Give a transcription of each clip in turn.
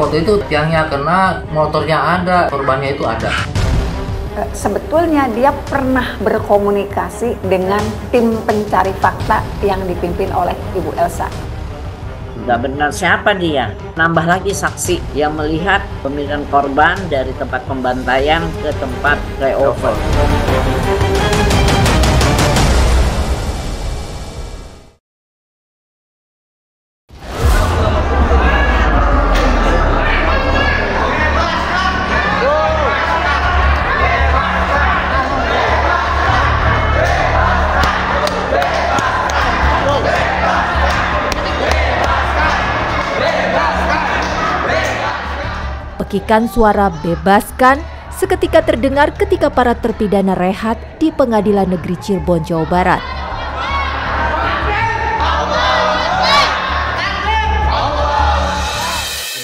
waktu itu tiangnya kena, motornya ada, korbannya itu ada. Sebetulnya dia pernah berkomunikasi dengan tim pencari fakta yang dipimpin oleh Ibu Elsa. Nggak benar siapa dia? Nambah lagi saksi yang melihat pemindahan korban dari tempat pembantaian ke tempat flyover. Pekikan suara "bebaskan" seketika terdengar ketika para terpidana rehat di Pengadilan Negeri Cirebon, Jawa Barat.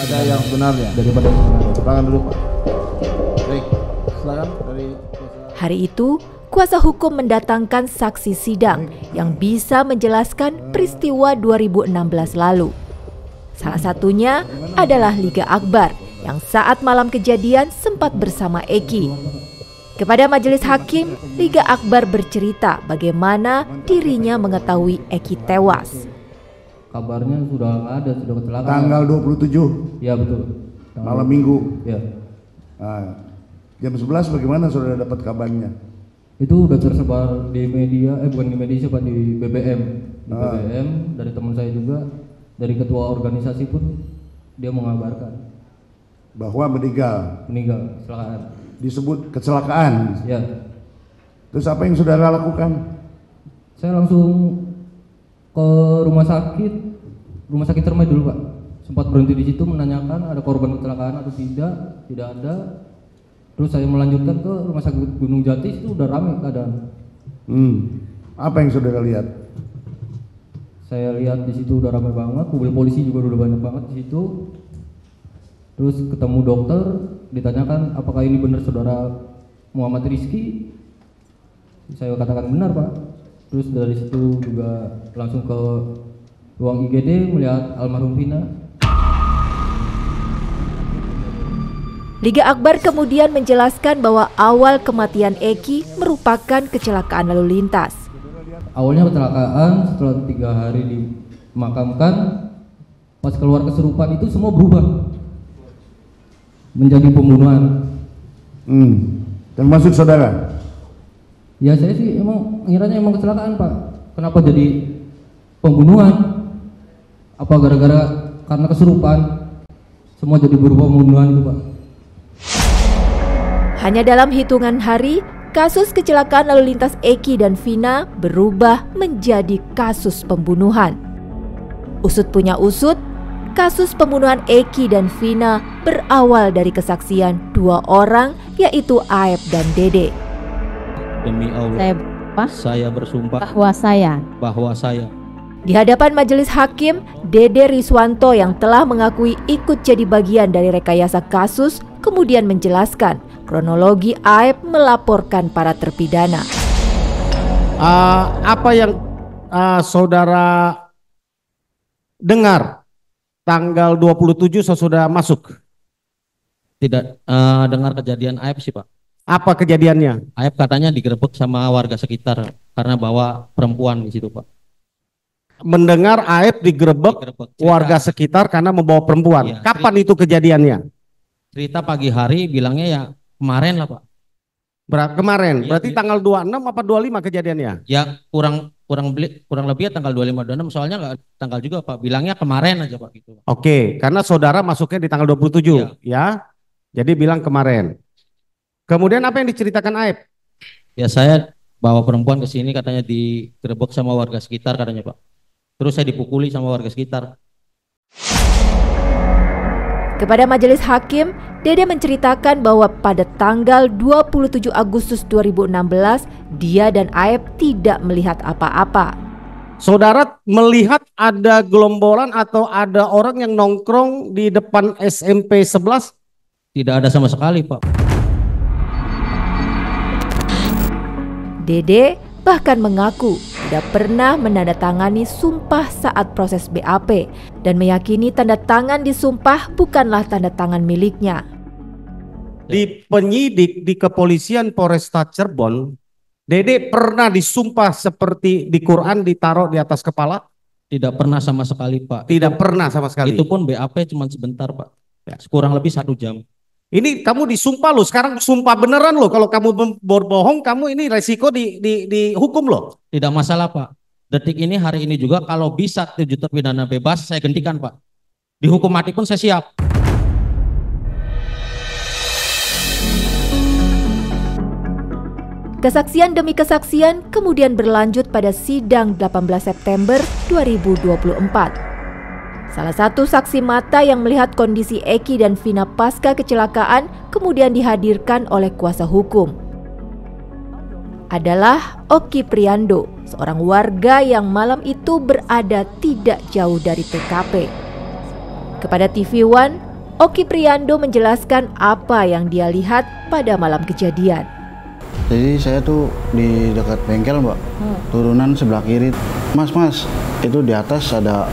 Ada yang sebenarnya daripada yang sebenarnya. Silakan dulu Pak. Baik, silakan dari Hari itu, kuasa hukum mendatangkan saksi sidang yang bisa menjelaskan peristiwa 2016 lalu. Salah satunya adalah Liga Akbar yang saat malam kejadian sempat bersama Eki. Kepada majelis hakim, Liga Akbar bercerita bagaimana dirinya mengetahui Eki tewas. Kabarnya sudah nggak ada, sudah kecelakaan. tanggal 27? Ya betul. Malam minggu? Ya. Nah, jam 11 bagaimana saudara dapat kabarnya? Itu udah tersebar di media, bukan di media sih Pak, di BBM. Di BBM, dari teman saya juga, dari ketua organisasi pun dia mengabarkan Bahwa meninggal, kecelakaan. disebut kecelakaan. Ya. Terus apa yang saudara lakukan? Saya langsung ke rumah sakit Cermai dulu Pak. Sempat berhenti di situ menanyakan ada korban kecelakaan atau tidak ada. Terus saya melanjutkan ke rumah sakit Gunung Jati, itu udah ramai keadaan. Apa yang saudara lihat? Saya lihat di situ udah ramai banget, mobil polisi juga udah banyak banget di situ. Terus ketemu dokter, ditanyakan apakah ini benar saudara Muhammad Rizky. Saya katakan benar Pak. Terus dari situ juga langsung ke ruang IGD melihat almarhum Vina. Liga Akbar kemudian menjelaskan bahwa awal kematian Eki merupakan kecelakaan lalu lintas. Awalnya kecelakaan, setelah 3 hari dimakamkan, pas keluar kesurupan itu semua berubah menjadi pembunuhan. Termasuk saudara? Ya saya sih emang ngiranya emang kecelakaan Pak. Kenapa jadi pembunuhan? Apa gara-gara karena kesurupan semua jadi berubah pembunuhan itu Pak? Hanya dalam hitungan hari, kasus kecelakaan lalu lintas Eki dan Vina berubah menjadi kasus pembunuhan. Usut punya usut, kasus pembunuhan Eki dan Vina berawal dari kesaksian 2 orang, yaitu Aep dan Dede. Demi Allah, saya bersumpah bahwa saya Di hadapan majelis hakim, Dede Riswanto yang telah mengakui ikut jadi bagian dari rekayasa kasus kemudian menjelaskan kronologi Aep melaporkan para terpidana. Apa yang saudara dengar tanggal 27 sudah masuk? tidak dengar kejadian Aep sih Pak. Apa kejadiannya? Aep katanya digerebek sama warga sekitar karena bawa perempuan di situ Pak. Mendengar Aep digerebek warga sekitar karena membawa perempuan. Iya, Kapan itu kejadiannya? Cerita pagi hari bilangnya ya kemarin lah Pak. Kemarin, Iya, berarti tanggal 26 apa 25 kejadiannya? Ya kurang lebih ya tanggal 25 26, soalnya nggak tanggal juga Pak. Bilangnya kemarin aja Pak gitu. Oke, karena saudara masuknya di tanggal 27 ya. Jadi bilang kemarin. Kemudian apa yang diceritakan Aep? Ya saya bawa perempuan ke sini katanya digerebek sama warga sekitar katanya Pak. Terus saya dipukuli sama warga sekitar. Kepada majelis hakim, Dede menceritakan bahwa pada tanggal 27 Agustus 2016, dia dan Aep tidak melihat apa-apa. Saudara melihat ada gelombolan atau ada orang yang nongkrong di depan SMP 11? Tidak ada sama sekali Pak. Dede bahkan mengaku tidak pernah menandatangani sumpah saat proses BAP dan meyakini tanda tangan di sumpah bukanlah tanda tangan miliknya. Di penyidik di kepolisian Polresta Cirebon, Dede pernah disumpah seperti di Quran ditaruh di atas kepala? Tidak pernah sama sekali, Pak. Tidak pernah sama sekali. Itu pun BAP cuma sebentar, Pak. Kurang lebih 1 jam. Ini kamu disumpah loh, sekarang sumpah beneran loh. Kalau kamu berbohong, kamu ini resiko dihukum loh. Tidak masalah, Pak. Detik ini, hari ini juga kalau bisa 7 terpidana bebas, saya gantikan, Pak. Dihukum mati pun saya siap. Kesaksian demi kesaksian kemudian berlanjut pada sidang 18 September 2024. Salah satu saksi mata yang melihat kondisi Eki dan Vina pasca kecelakaan kemudian dihadirkan oleh kuasa hukum. Adalah Oki Priando, seorang warga yang malam itu berada tidak jauh dari TKP. Kepada TV One, Oki Priando menjelaskan apa yang dia lihat pada malam kejadian. Jadi saya tuh di dekat bengkel, Mbak, turunan sebelah kiri. Mas, itu di atas ada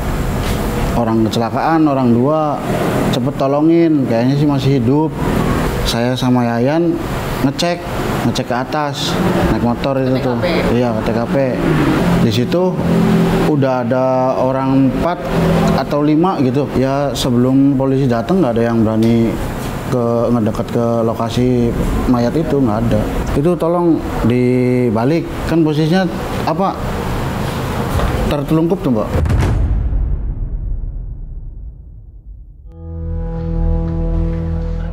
orang kecelakaan, orang 2, cepet tolongin, kayaknya sih masih hidup. Saya sama Yayan ngecek ke atas, naik motor itu tuh. Iya, ke TKP. Di situ udah ada orang 4 atau 5 gitu. Ya sebelum polisi datang nggak ada yang berani ngedekat ke lokasi mayat itu, nggak ada. Itu tolong dibalik, kan posisinya apa? Tertelungkup tuh, Mbak.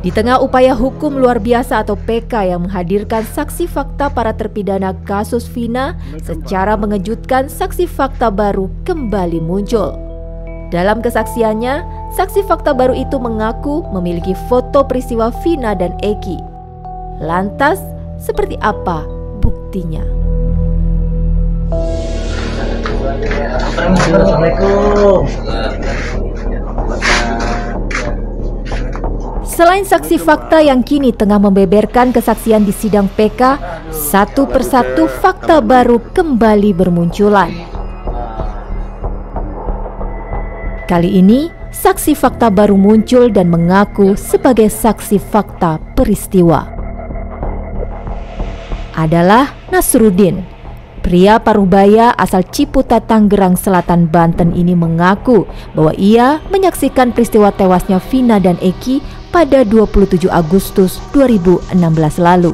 Di tengah upaya hukum luar biasa atau PK yang menghadirkan saksi fakta para terpidana kasus Vina, secara mengejutkan saksi fakta baru kembali muncul. Dalam kesaksiannya, saksi fakta baru itu mengaku memiliki foto peristiwa Vina dan Eki. Lantas, seperti apa buktinya? Assalamualaikum. Selain saksi fakta yang kini tengah membeberkan kesaksian di sidang PK, satu persatu fakta baru kembali bermunculan. Kali ini, saksi fakta baru muncul dan mengaku sebagai saksi fakta peristiwa. Adalah Nasruddin. Pria Parubaya asal Ciputa, Tangerang Selatan, Banten ini mengaku bahwa ia menyaksikan peristiwa tewasnya Vina dan Eki pada 27 Agustus 2016 lalu.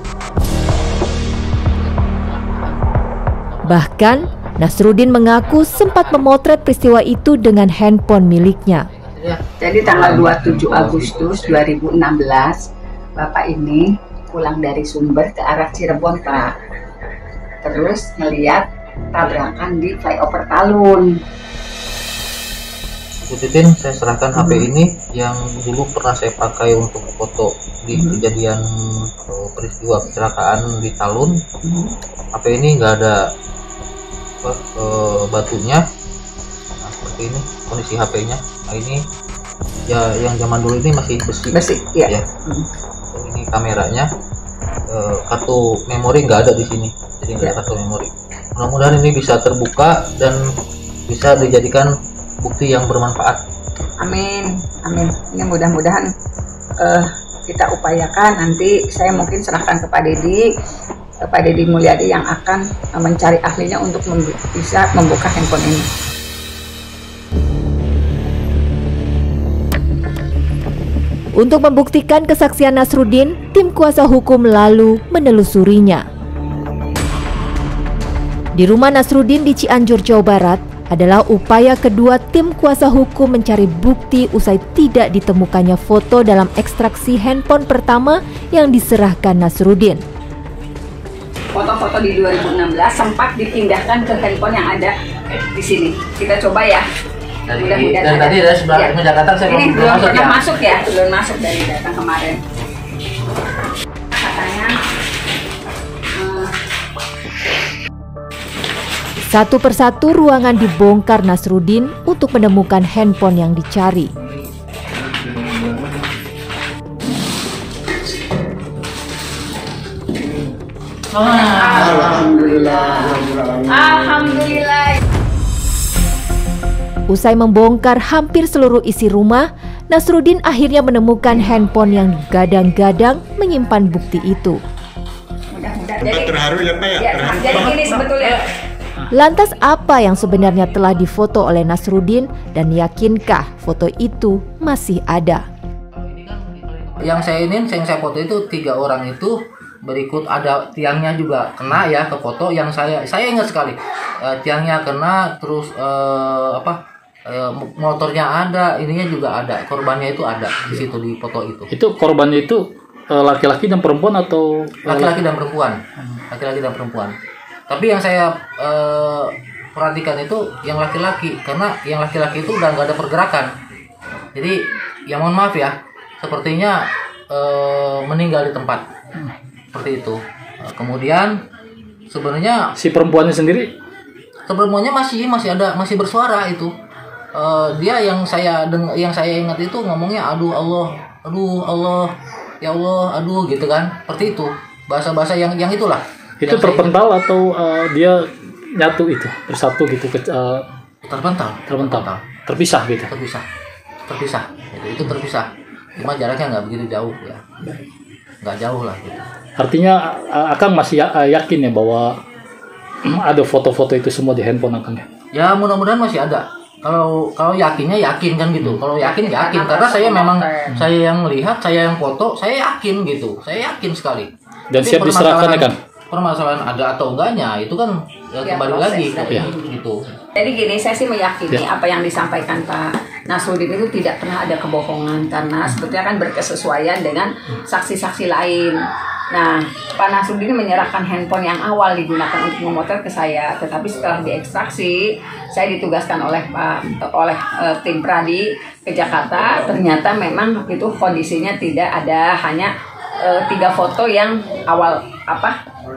Bahkan, Nasruddin mengaku sempat memotret peristiwa itu dengan handphone miliknya. Jadi tanggal 27 Agustus 2016, Bapak ini pulang dari Sumber ke arah Cirebon, Pak. Terus melihat tabrakan di flyover Talun. Bu Titin, saya serahkan HP ini yang dulu pernah saya pakai untuk foto di kejadian peristiwa kecelakaan di Talun. HP ini nggak ada batunya. Nah, seperti ini kondisi HP-nya. Nah, ini ya yang zaman dulu ini masih besi ya. Ini kameranya, kartu memori nggak ada di sini, jadi nggak ada kartu memori. Mudah-mudahan ini bisa terbuka dan bisa dijadikan bukti yang bermanfaat. Amin, amin. Ini mudah-mudahan kita upayakan. Nanti saya mungkin serahkan ke Pak Deddy Mulyadi yang akan mencari ahlinya untuk bisa membuka handphone ini. Untuk membuktikan kesaksian Nasruddin, tim kuasa hukum lalu menelusurinya. Di rumah Nasruddin di Cianjur, Jawa Barat, adalah upaya kedua tim kuasa hukum mencari bukti usai tidak ditemukannya foto dalam ekstraksi handphone pertama yang diserahkan Nasruddin. Foto-foto di 2016 sempat dipindahkan ke handphone yang ada di sini. Kita coba ya. Dan tadi ada sebelah meja datang, saya ini belum masuk ya. Belum masuk dari datang kemarin. Katanya satu persatu ruangan dibongkar Nasruddin untuk menemukan handphone yang dicari. Alhamdulillah. Usai membongkar hampir seluruh isi rumah, Nasruddin akhirnya menemukan handphone yang gadang-gadang menyimpan bukti itu. Terharu ya Pak ya? Jadi gini sebetulnya. Lantas apa yang sebenarnya telah difoto oleh Nasruddin dan yakinkah foto itu masih ada? Yang saya foto itu 3 orang itu berikut, ada tiangnya juga kena ya ke foto. Yang saya ingat sekali tiangnya kena, terus motornya ada, ininya juga ada, korbannya itu ada di situ di foto itu. Itu korbannya itu laki-laki dan perempuan atau laki-laki dan perempuan? Laki-laki dan perempuan. Tapi yang saya perhatikan itu yang laki-laki, karena yang laki-laki itu udah nggak ada pergerakan. Jadi ya mohon maaf ya, sepertinya meninggal di tempat seperti itu. Kemudian sebenarnya si perempuannya sendiri? Perempuannya masih ada, masih bersuara itu. Dia yang saya ingat itu ngomongnya aduh Allah, ya Allah, aduh gitu kan, seperti itu, bahasa-bahasa yang itulah. Itu yang terpental atau dia nyatu itu bersatu gitu terpental, terpisah gitu. Terpisah itu terpisah, cuma jaraknya nggak begitu jauh ya, nggak jauh lah gitu. Artinya Akang masih yakin ya bahwa ada foto-foto itu semua di handphone Akang ya? Ya mudah-mudahan masih ada. Kalau yakinnya yakin kan gitu. Kalau yakin karena saya memang saya yang lihat, saya yang foto, saya yakin gitu. Saya yakin sekali. Dan siap diserahkan ya kan? Permasalahan ada atau enggaknya itu kan kembali lagi gitu. Jadi gini, saya sih meyakini apa yang disampaikan Pak Nasruddin itu tidak pernah ada kebohongan, karena sebetulnya kan berkesesuaian dengan saksi-saksi lain. Nah, Pak Nasruddin menyerahkan handphone yang awal digunakan untuk memotret ke saya, tetapi setelah diekstraksi, saya ditugaskan oleh tim Pradi ke Jakarta. Ternyata memang itu kondisinya tidak ada, hanya 3 foto yang awal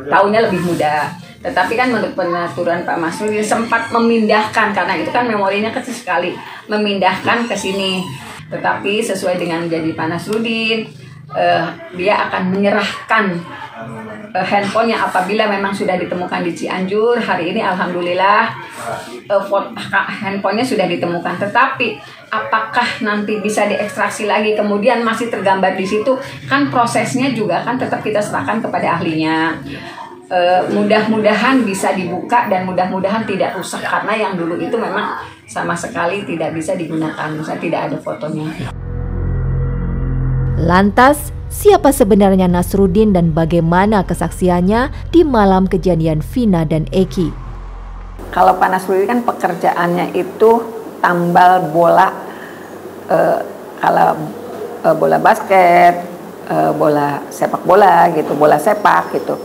tahunnya lebih muda. Tetapi kan menurut penaturan Pak Nasruddin sempat memindahkan, karena itu kan memorinya kecil sekali, memindahkan ke sini. Tetapi sesuai dengan janji Pak Nasruddin, dia akan menyerahkan handphonenya apabila memang sudah ditemukan di Cianjur. Hari ini alhamdulillah handphonenya sudah ditemukan. Tetapi apakah nanti bisa diekstraksi lagi kemudian masih tergambar di situ, kan prosesnya juga kan tetap kita serahkan kepada ahlinya. Mudah-mudahan bisa dibuka dan mudah-mudahan tidak rusak, karena yang dulu itu memang sama sekali tidak bisa digunakan, misalnya tidak ada fotonya. Lantas, siapa sebenarnya Nasruddin dan bagaimana kesaksiannya di malam kejadian Vina dan Eki? Kalau Pak Nasruddin kan pekerjaannya itu tambal bola, kalau bola basket, bola sepak bola gitu, bola sepak gitu,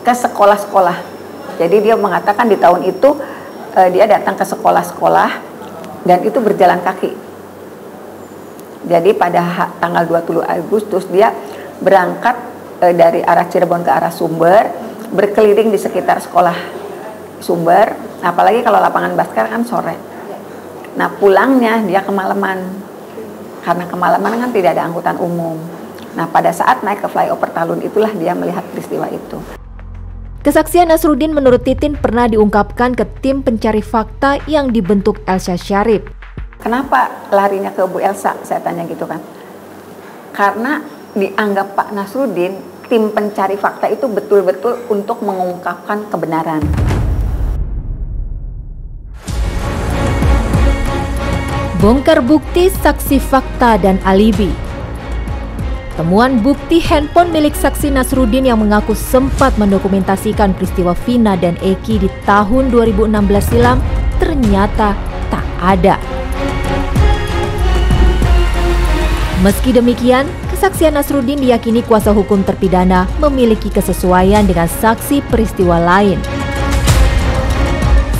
ke sekolah-sekolah. Jadi dia mengatakan di tahun itu dia datang ke sekolah-sekolah dan itu berjalan kaki. Jadi pada tanggal 20 Agustus dia berangkat dari arah Cirebon ke arah Sumber, berkeliling di sekitar sekolah Sumber, apalagi kalau lapangan basket kan sore. Nah pulangnya dia kemalaman, karena kemalaman kan tidak ada angkutan umum. Nah pada saat naik ke flyover Talun itulah dia melihat peristiwa itu. Kesaksian Nasruddin menurut Titin pernah diungkapkan ke tim pencari fakta yang dibentuk Elsa Syarif. Kenapa larinya ke Bu Elsa? Saya tanya gitu kan. Karena dianggap Pak Nasruddin, tim pencari fakta itu betul-betul untuk mengungkapkan kebenaran. Bongkar bukti, saksi fakta, dan alibi. Temuan bukti handphone milik saksi Nasruddin yang mengaku sempat mendokumentasikan peristiwa Vina dan Eki di tahun 2016 silam ternyata tak ada. Meski demikian, kesaksian Nasruddin diyakini kuasa hukum terpidana memiliki kesesuaian dengan saksi peristiwa lain.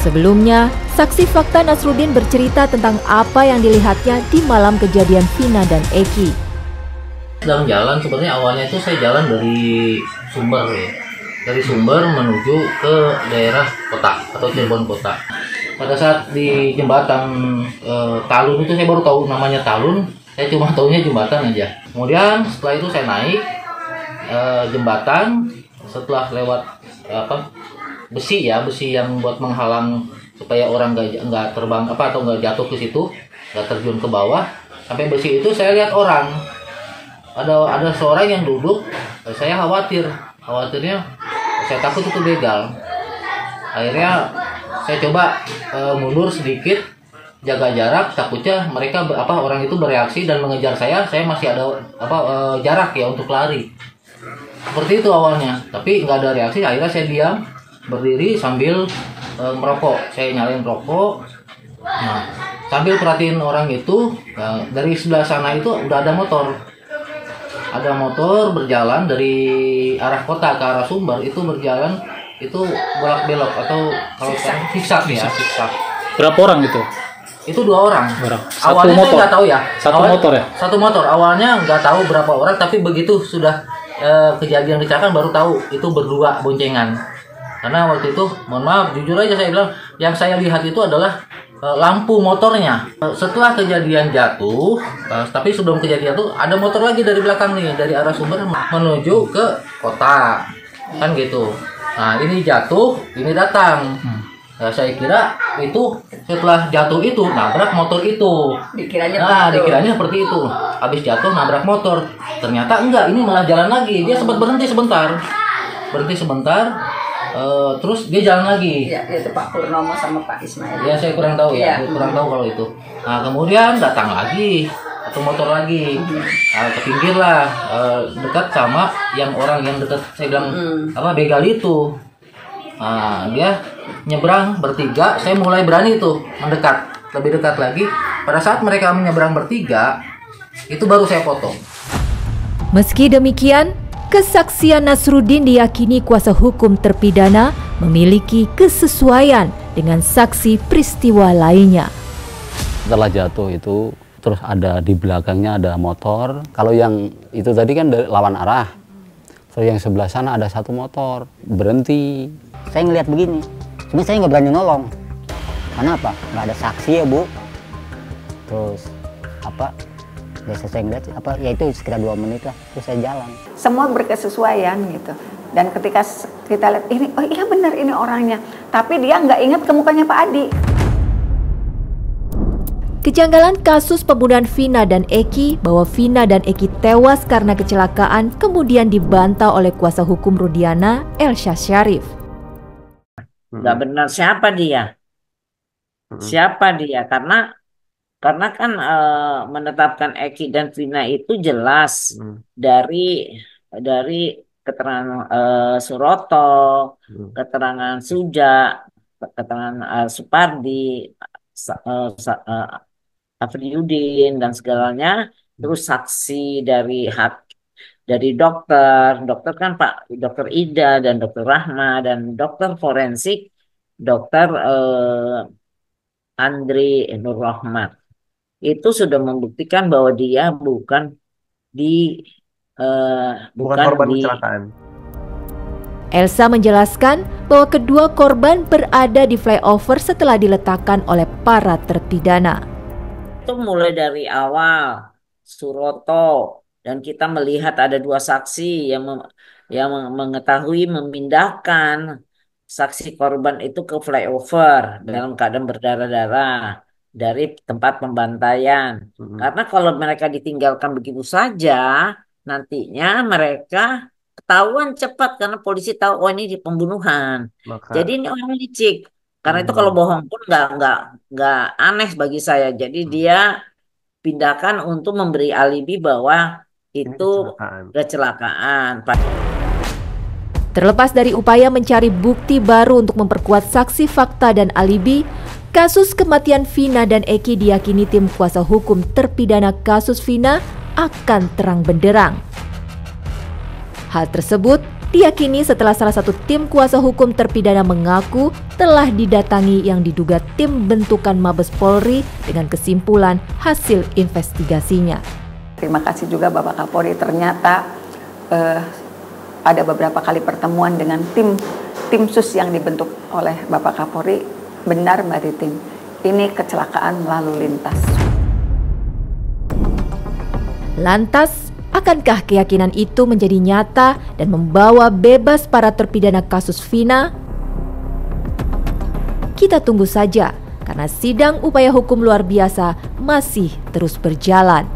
Sebelumnya, saksi fakta Nasruddin bercerita tentang apa yang dilihatnya di malam kejadian Vina dan Eki. Dalam jalan, sebenarnya awalnya itu saya jalan dari Sumber ya. Dari Sumber menuju ke daerah kota atau Cirebon kota. Pada saat di jembatan Talun itu saya baru tahu namanya Talun. Saya cuma tahunya jembatan aja. Kemudian setelah itu saya naik jembatan, setelah lewat besi yang buat menghalang supaya orang nggak terbang atau nggak jatuh ke situ, nggak terjun ke bawah. Sampai besi itu saya lihat orang, ada seorang yang duduk. Saya khawatirnya saya takut itu begal. Akhirnya saya coba mundur sedikit, jaga jarak, takutnya mereka orang itu bereaksi dan mengejar saya masih ada jarak ya untuk lari. Seperti itu awalnya, tapi nggak ada reaksi. Akhirnya saya diam, berdiri sambil merokok. Saya nyalain rokok. Nah, sambil perhatiin orang itu, dari sebelah sana itu udah ada motor. Ada motor berjalan dari arah kota ke arah Sumber, itu berjalan itu bolak-belok atau kalau zigzag ya, zigzag. Berapa orang itu? Itu 2 orang. Satu Awalnya motor. saya nggak tahu ya. Motor ya? Satu motor. Awalnya nggak tahu berapa orang, tapi begitu sudah kejadian kecelakaan baru tahu itu berdua boncengan. Karena waktu itu, mohon maaf, jujur aja saya bilang, yang saya lihat itu adalah lampu motornya. Setelah kejadian jatuh, tapi sebelum kejadian itu ada motor lagi dari belakang nih, dari arah Sumber menuju ke kota, kan gitu. Nah ini jatuh, ini datang. Nah, saya kira itu setelah jatuh itu nabrak motor itu. Dikiranya seperti itu. Habis jatuh nabrak motor. Ternyata enggak, ini malah jalan lagi. Dia sempat berhenti sebentar. Terus dia jalan lagi. Ya, itu Pak Purnomo sama Pak Ismail. Ya saya kurang tahu ya, kurang tahu kalau itu. Nah kemudian datang lagi satu motor lagi, ke pinggir lah, dekat sama orang yang dekat saya bilang begal itu. Nah, dia nyebrang bertiga, saya mulai berani tuh mendekat, lebih dekat lagi. Pada saat mereka menyeberang bertiga, itu baru saya foto. Meski demikian, kesaksian Nasruddin diyakini kuasa hukum terpidana memiliki kesesuaian dengan saksi peristiwa lainnya. Setelah jatuh itu, terus ada di belakangnya ada motor. Kalau yang itu tadi kan lawan arah. Terus yang sebelah sana ada satu motor, berhenti. Saya ngelihat begini, cuma saya nggak berani nolong. Karena apa? Nggak ada saksi ya Bu. Terus biasa saya ngeliat ya itu sekitar 2 menit lah, terus saya jalan. Semua berkesesuaian gitu. Dan ketika kita lihat ini, oh iya benar ini orangnya. Tapi dia nggak ingat ke mukanya Pak Adi. Kejanggalan kasus pembunuhan Vina dan Eki, bahwa Vina dan Eki tewas karena kecelakaan, kemudian dibantah oleh kuasa hukum Rudiana, Elsa Syarif. Nggak benar, siapa dia? Karena kan menetapkan Eki dan Vina itu jelas dari keterangan Suroto, keterangan Suja, keterangan Supardi, Afriyudin dan segalanya, terus saksi dari dokter kan Pak Dokter Ida dan Dokter Rahma dan dokter forensik Dokter Andri Nur Rahmat itu sudah membuktikan bahwa dia bukan korban kecelakaan. Elsa menjelaskan bahwa kedua korban berada di flyover setelah diletakkan oleh para terpidana. Itu mulai dari awal Suroto dan kita melihat ada 2 saksi yang mengetahui memindahkan saksi korban itu ke flyover dalam keadaan berdarah-darah dari tempat pembantaian. Karena kalau mereka ditinggalkan begitu saja, nantinya mereka ketahuan cepat karena polisi tahu oh ini di pembunuhan. Jadi ini orang licik. Karena itu kalau bohong pun nggak aneh bagi saya. Jadi dia pindahkan untuk memberi alibi bahwa itu kecelakaan. Terlepas dari upaya mencari bukti baru untuk memperkuat saksi fakta dan alibi, kasus kematian Vina dan Eki diyakini tim kuasa hukum terpidana kasus Vina akan terang benderang. Hal tersebut diyakini setelah salah satu tim kuasa hukum terpidana mengaku telah didatangi yang diduga tim bentukan Mabes Polri dengan kesimpulan hasil investigasinya. Terima kasih juga Bapak Kapolri, ternyata ada beberapa kali pertemuan dengan tim sus yang dibentuk oleh Bapak Kapolri. Benar Mbak Titin, ini kecelakaan lalu lintas. Lantas, Akankah keyakinan itu menjadi nyata dan membawa bebas para terpidana kasus Vina? Kita tunggu saja, karena sidang upaya hukum luar biasa masih terus berjalan.